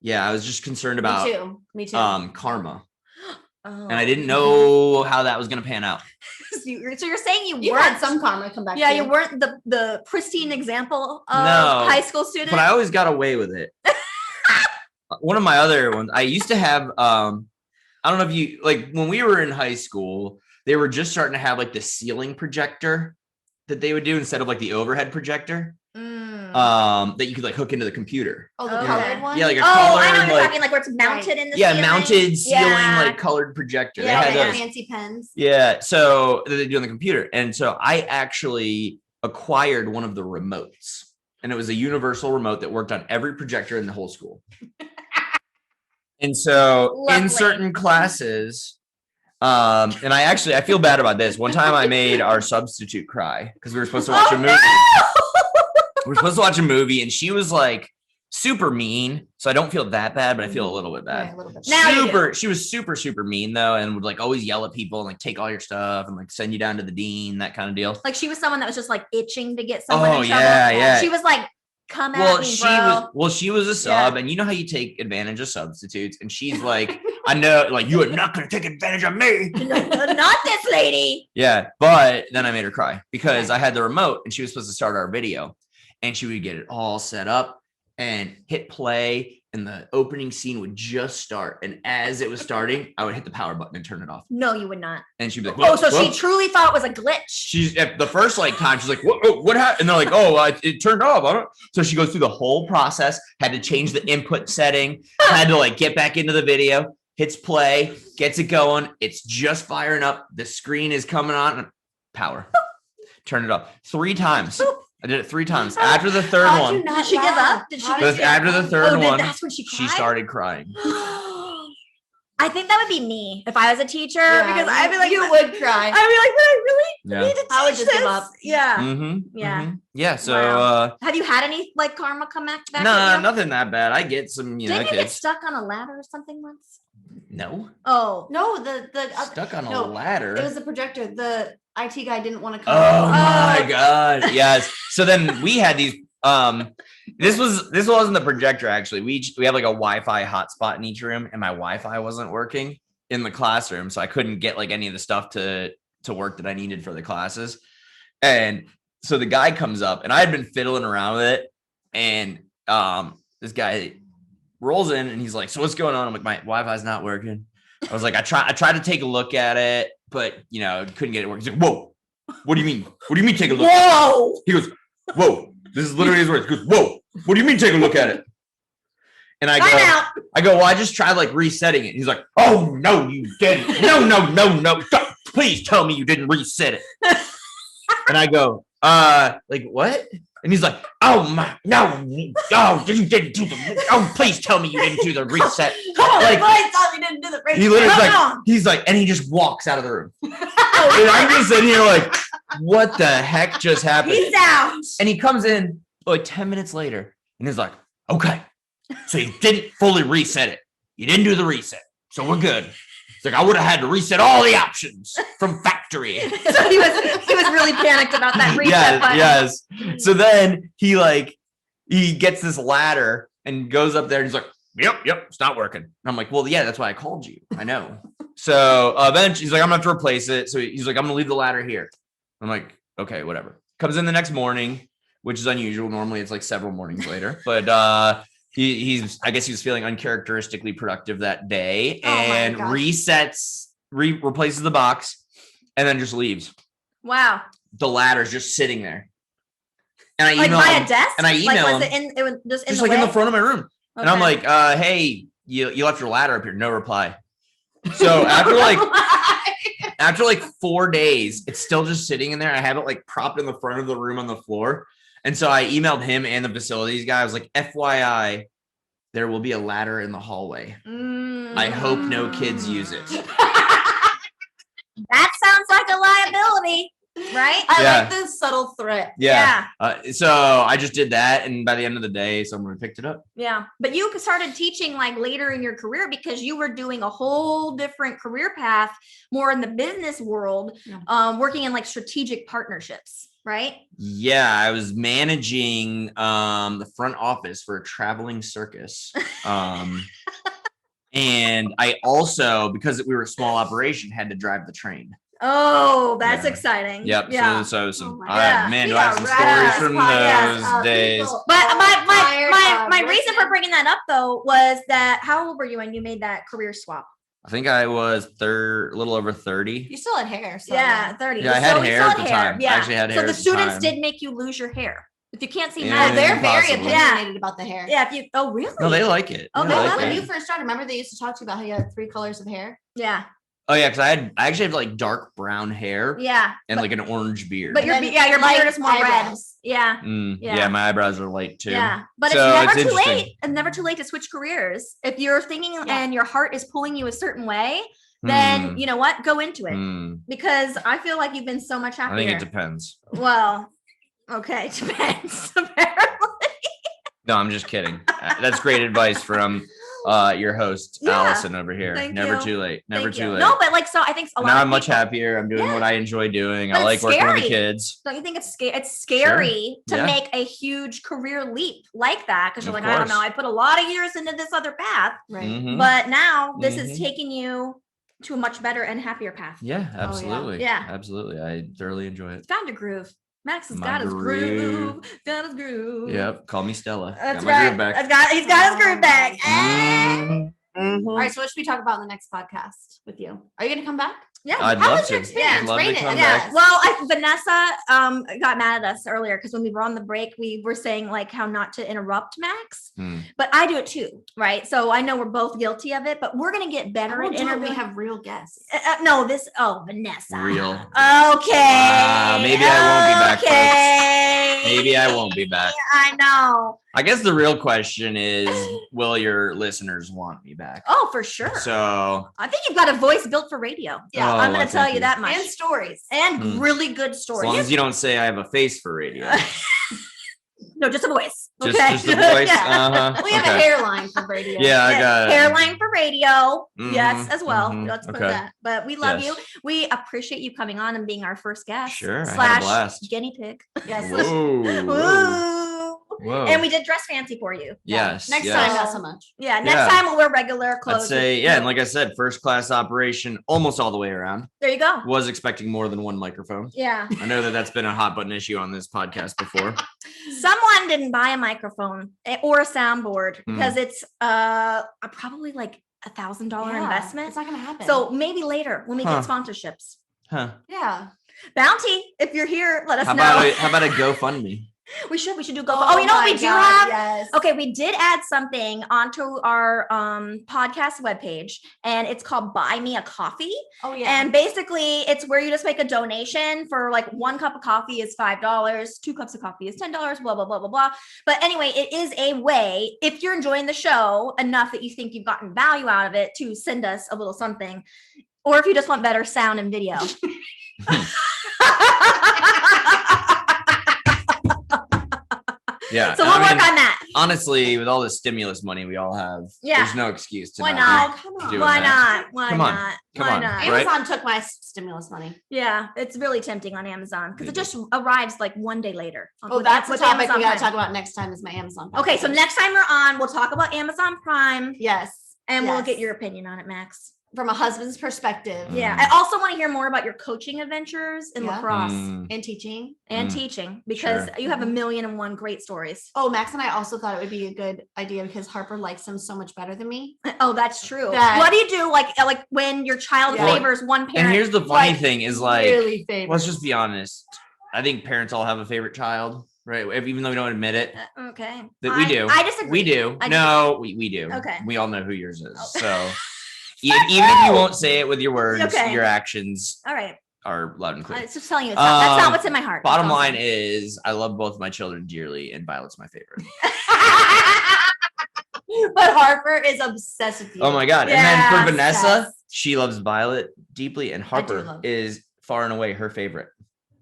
Yeah, I was just concerned about Me too. karma. Oh. And I didn't know how that was going to pan out. So you're saying you weren't had some karma come back. Yeah, to you weren't the pristine example of No, high school student. But I always got away with it. One of my other ones, I used to have, I don't know if you, like when we were in high school, they were just starting to have like the ceiling projector that they would do instead of like the overhead projector. That you could like hook into the computer. Oh, the Okay. colored one. Yeah, like a I know colored, you're like, talking like where it's mounted in the yeah, ceiling. mounted ceiling, Yeah. like colored projector. Yeah, They had like those. fancy pens. Yeah, so that they do on the computer. And so I actually acquired one of the remotes, and it was a universal remote that worked on every projector in the whole school. And so in Lovely. certain classes, and I feel bad about this. One time I made our substitute cry because we were supposed to watch a movie. We were supposed to watch a movie, and she was like super mean. So I don't feel that bad, but I feel a little bit bad. Yeah, a little bit. Now you do. She was super mean though, and would like always yell at people and like take all your stuff and like send you down to the dean, that kind of deal. Like she was someone that was just like itching to get someone in trouble. Yeah. She was like, come at me, bro. She was a sub, and you know how you take advantage of substitutes, and she's like, I know, like you are not gonna take advantage of me. Not this lady. Yeah, but then I made her cry because I had the remote and she was supposed to start our video, and she would get it all set up and hit play, and the opening scene would just start, and as it was starting, I would hit the power button and turn it off, No, you would not. and she'd be like, Oh, so "Whoa." she truly thought it was a glitch. She's at the first like time she's like, what happened? And they're like, oh, it turned off. I don't. So she goes through the whole process, had to change the input setting, had to like get back into the video, hits play, gets it going. It's just firing up. The screen is coming on. Power. Turn it off 3 times. I did it 3 times. After the third How'd one, you not Did she give laugh? up? Did she How just you after the laugh? third one, that's when she cried? she started crying. I think that would be me if I was a teacher Yeah, because I'd be like, you would cry. I'd be like, but I really Yeah. need to teach I would just give this. up. Yeah. Mm-hmm. Yeah. Mm-hmm. Yeah. So, Wow. Have you had any like karma come back? nah, nothing that bad. I get some, Didn't you get kids. stuck on a ladder or something once? No. Oh. No, the Stuck on a no, ladder. It was the projector. The IT guy didn't want to come. Oh my god. Yes. So then we had these this wasn't the projector actually. We have like a Wi-Fi hotspot in each room, and my Wi-Fi wasn't working in the classroom, so I couldn't get like any of the stuff to work that I needed for the classes. And so the guy comes up, and I had been fiddling around with it, and this guy rolls in and he's like, so what's going on? I'm like, my Wi-Fi's not working. I was like, I tried to take a look at it, but couldn't get it working. He's like, whoa, what do you mean? What do you mean take a look? Whoa. He goes, whoa, this is literally his words. He goes, whoa, what do you mean take a look at it? And I go, well, I just tried like resetting it. He's like, oh no, you didn't. No. Please tell me you didn't reset it. And I go, like what? And he's like, oh my, no, oh, you didn't do the, please tell me you didn't do the reset. Come on, Like, please tell me you didn't do the he literally Come he's like, and he just walks out of the room. And I'm just sitting here like, what the heck just happened? He's out. And he comes in like 10 minutes later, and he's like, okay, so you didn't fully reset it. You didn't do the reset, so we're good. It's like, I would have had to reset all the options from factory. So he was really panicked about that reset button. Yes. So then he gets this ladder and goes up there and he's like, yep, it's not working. And I'm like, well, yeah, that's why I called you. I know. So eventually he's like, I'm gonna have to replace it. So he's like, I'm gonna leave the ladder here. I'm like, okay, whatever. Comes in the next morning, which is unusual. Normally it's like several mornings later, but he's I guess he was feeling uncharacteristically productive that day, and replaces the box, and then just leaves. Wow. The ladder's just sitting there. And I Like emailed by him, a desk? and I Like, emailed was him, it was just in just the like in way? the front of my room. And I'm Okay. like, hey, you left your ladder up here. No reply. So after like 4 days, it's still just sitting in there. I have it like propped in the front of the room on the floor. And so I emailed him and the facilities guy. I was like, FYI, there will be a ladder in the hallway. I hope no kids use it. That sounds like a liability, right? I Yeah. like the subtle threat. Yeah. So I just did that, and by the end of the day, someone picked it up. Yeah. But you started teaching like later in your career because you were doing a whole different career path, more in the business world, working in like strategic partnerships, right? Yeah, I was managing the front office for a traveling circus. And I also, because we were a small operation, had to drive the train. Oh, that's Yeah. exciting. Yep. Yeah. So some, God. man, We do I have are some rad stories from podcast, those days. people But all my fired, reason for listening. bringing that up though was that how old were you when you made that career swap? I think I was a little over 30. You still had hair. So Yeah, 30. Yeah, I had So you hair still at the time. I Yeah. actually had hair So the at the students time. did make you lose your hair. If you can't see Yeah. Matt, They're very Possibly. opinionated about the hair. yeah. If you really? No, they like it. Oh, They they like love When it. you first started, remember they used to talk to you about how you had 3 colors of hair? yeah, Oh yeah, because I actually have like dark brown hair yeah. and but, like an orange beard. but your And then your light beard is more red. eyebrows. Yeah. Yeah. Yeah. My eyebrows are light too. Yeah, but So it's never it's too interesting. late. It's never too late to switch careers. If you're thinking and your heart is pulling you a certain way, then you know what? Go into it because I feel like you've been so much happier. I think it depends. Well, okay, depends. Apparently. No, I'm just kidding. That's great advice from your host, Yeah. Allison over here. Thank Never you. too late. Never Thank too you. late. No, but like so, I think a lot. Now of I'm much people- happier. I'm doing what I enjoy doing. But I like it's working with the scary. kids. Don't you think it's scary? It's scary to Yeah. make a huge career leap like that because you're Of like, I don't know, course. I put a lot of years into this other path, Right. Mhm. but now this is Mhm. taking you to a much better and happier path. Yeah, absolutely. Yeah. Absolutely. I thoroughly enjoy it. Found a groove. Max has My got his groove. groove. Got his groove. Yep. Call me Stella. That's Got my right. groove back. He's got his groove back. Mhm. Mhm. All right, so what should we talk about in the next podcast with you? Are you going to come back? Yeah. I'd How love was to. your experience? I'd love Rate to it. come Yeah. back. Well, Vanessa got mad at us earlier because when we were on the break, we were saying like how not to interrupt Max, but I do it too, right? So I know we're both guilty of it, but we're gonna get better at We interviewing. have real guests. No, Vanessa. Real. Okay. Maybe I won't be back, folks. Okay. Maybe I won't be back. I know. I guess the real question is, will your listeners want me back? Oh, for sure. So I think you've got a voice built for radio. Yeah, I'm well, gonna tell thank you you. that much. And stories. And really good as stories. long as you don't say I have a face for radio, No, just a voice. just Okay. a voice. Yeah. We have a hairline for radio. Yeah, I got it. Hairline for radio. Yes, Mhm, as well. mhm, Let's put okay. that. But we love Yes. you. We appreciate you coming on and being our first guest. Sure, I had a Slash blast. guinea pig. Yes. Whoa. Woo. Whoa. And we did dress fancy for you. Yes. Next yes. time, not so much. Yeah. Next Yeah. time we'll wear regular clothes. I'd say, yeah, and like I said, first class operation almost all the way around. There you go. Was expecting more than one microphone. Yeah. I know that that's been a hot button issue on this podcast before. Someone didn't buy a microphone or a soundboard Hmm. because it's probably like $1,000 investment. It's not going to happen. So maybe later when we Huh. get sponsorships. Huh. yeah. Bounty, if you're here, let us How know. about a GoFundMe? We should do go. Oh, you know what we my do God, have? Yes. Okay, we did add something onto our podcast webpage, and it's called Buy Me a Coffee. Oh, yeah. And basically, it's where you just make a donation for like 1 cup of coffee is $5, 2 cups of coffee is $10, blah, blah, blah, blah, blah. But anyway, it is a way, if you're enjoying the show enough that you think you've gotten value out of it, to send us a little something. Or if you just want better sound and video. Yeah. So we'll I work mean, on that. honestly, with all the stimulus money we all have, Yeah. there's no excuse to Why not. not? Oh, come on. doing Why that. not? Why Come on. not? Come Why on. not? Right? Amazon took my stimulus money. Yeah, it's really tempting on Amazon because it Maybe. just arrives like one day later. Oh, with- that's the with topic Amazon we got to Prime. talk about next time is my Amazon. Okay, so package. next time we're on, we'll talk about Amazon Prime Yes. and we'll yes. get your opinion on it, Max. From a husband's perspective. Yeah, I also want to hear more about your coaching adventures in Yeah. lacrosse And teaching. and teaching because Sure. you have 1,000,001 great stories. Oh, Max and I also thought it would be a good idea because Harper likes him so much better than me. Oh, that's true. That- What do you do like when your child Yeah. favors one And parent? here's the funny Like, thing is like, really favorite. let's just be honest. I think parents all have a favorite child, right? Even though we don't admit it, Okay, that we do. I disagree. We do. I No, we do. Okay. We all know who yours is. Oh. So even if you won't say it with your words, Okay. your actions All right, are loud and clear. it's just telling you that's not what's in my heart. Bottom That's all I'm line is, I love both my children dearly, and Violet's my favorite. saying. But Harper is obsessed with you. Oh my God. And then for Yes, Vanessa, yes. she loves Violet deeply, and do Harper love- is far and away her favorite.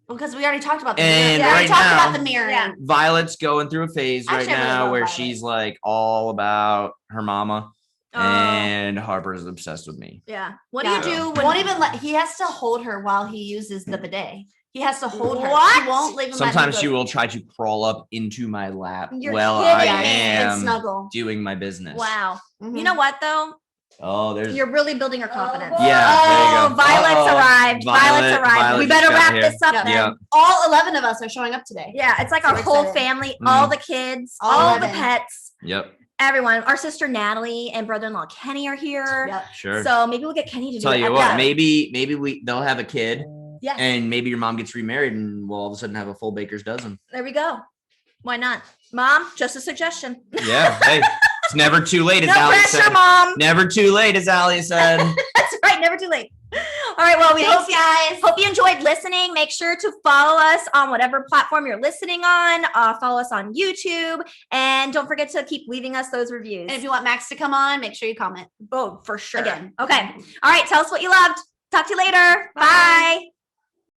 Because we already talked about the And mirror. We already right talked now- about the mirroring. Yeah. Violet's going through a phase Actually, right I really now love where Violet. she's like all about her mama, Oh. and Harper's obsessed with me. Yeah. What Yeah. do you do when Won't even let. He has to hold her while he uses the bidet. He has to hold her. What? She won't leave him. Sometimes she will try to crawl up into my lap You're while kidding I me. and am snuggle. doing my business. Wow. Mhm. You know what though? Oh, there's You're really building her confidence. yeah. There you Oh, go. Violet's Uh-oh. arrived. Violet's arrived. Violet We just better got wrap here. this up Yeah. then. Yeah. All 11 of us are showing up today. Yeah, it's like So our whole excited. family, Mm. all the kids, All all the 11. pets, Yep. everyone. Our sister Natalie and brother-in-law Kenny are here. Yep. Sure. So maybe we'll get Kenny to do Tell it. you at what, the- maybe they'll have a kid, Yes. and maybe your mom gets remarried, and we'll all of a sudden have a full baker's dozen. There we go. Why not? Mom, just a suggestion. Yeah. Hey, it's never too late, as No Allie pressure, said. Mom. Never too late, as Allie said. That's right. Never too late. All right. Well, we Thanks, hope guys. Hope you enjoyed listening. Make sure to follow us on whatever platform you're listening on. Follow us on YouTube. And don't forget to keep leaving us those reviews. And if you want Max to come on, make sure you comment. Oh, for sure. Again. Okay. All right. Tell us what you loved. Talk to you later. Bye.